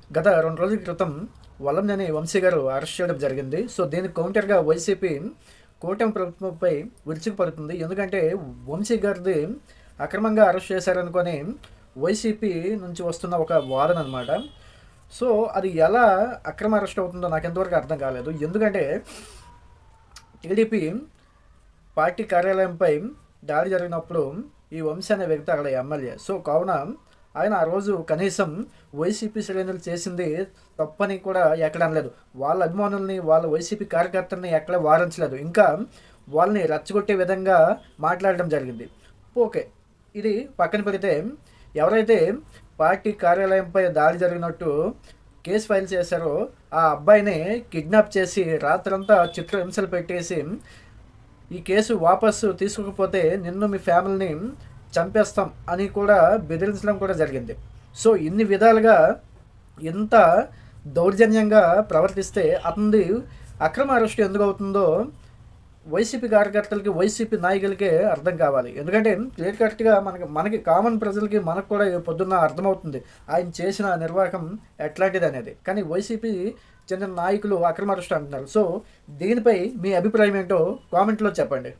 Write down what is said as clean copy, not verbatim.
గత 2 రోజుల క్రితం వల్లంనేని వంశీ గారు అరెస్ట్ చేయడం జరిగింది. సో, దీనికి కౌంటర్‌గా వైసీపీ కూటమి ప్రభుత్వంపై విరుచుకుపడుతుంది. ఎందుకంటే వంశీ గారిది అక్రమంగా అరెస్ట్ చేశారనుకోని వైసీపీ నుంచి వస్తున్న ఒక వాదన అనమాట. సో, అది ఎలా అక్రమ అరెస్ట్ అవుతుందో నాకు ఎంతవరకు అర్థం కాలేదు. ఎందుకంటే టీడీపీ పార్టీ కార్యాలయంపై దాడి జరిగినప్పుడు ఈ వంశీ అనే వ్యక్తి అక్కడ ఎమ్మెల్యే. సో, కావున ఆయన ఆ రోజు కనీసం వైసీపీ శ్రేణులు చేసింది తప్పని కూడా ఎక్కడ అనలేదు. వాళ్ళ అభిమానుల్ని, వాళ్ళ వైసీపీ కార్యకర్తల్ని ఎక్కడ వారించలేదు. ఇంకా వాళ్ళని రెచ్చగొట్టే విధంగా మాట్లాడడం జరిగింది. ఓకే, ఇది పక్కన పెడితే ఎవరైతే పార్టీ కార్యాలయంపై దాడి జరిగినట్టు కేసు ఫైల్ చేశారో ఆ అబ్బాయిని కిడ్నాప్ చేసి రాత్రంతా చిత్రహింసలు పెట్టేసి ఈ కేసు వాపసు తీసుకోకపోతే నిన్ను మీ ఫ్యామిలీని చంపేస్తాం అని కూడా బెదిరించడం కూడా జరిగింది. సో, ఇన్ని విధాలుగా ఇంత దౌర్జన్యంగా ప్రవర్తిస్తే అతనిది అక్రమ అరెస్ట్ ఎందుకు అవుతుందో వైసీపీ కార్యకర్తలకి, వైసీపీ నాయకులకే అర్థం కావాలి. ఎందుకంటే క్లియర్ కట్గా మనకి కామన్ ప్రజలకి మనకు కూడా పొద్దున్న అర్థమవుతుంది ఆయన చేసిన నిర్వాహకం ఎట్లాంటిది అనేది. కానీ వైసీపీ చెందిన నాయకులు అక్రమ అరెస్ట్ అంటున్నారు. సో, దీనిపై మీ అభిప్రాయం ఏంటో కామెంట్లో చెప్పండి.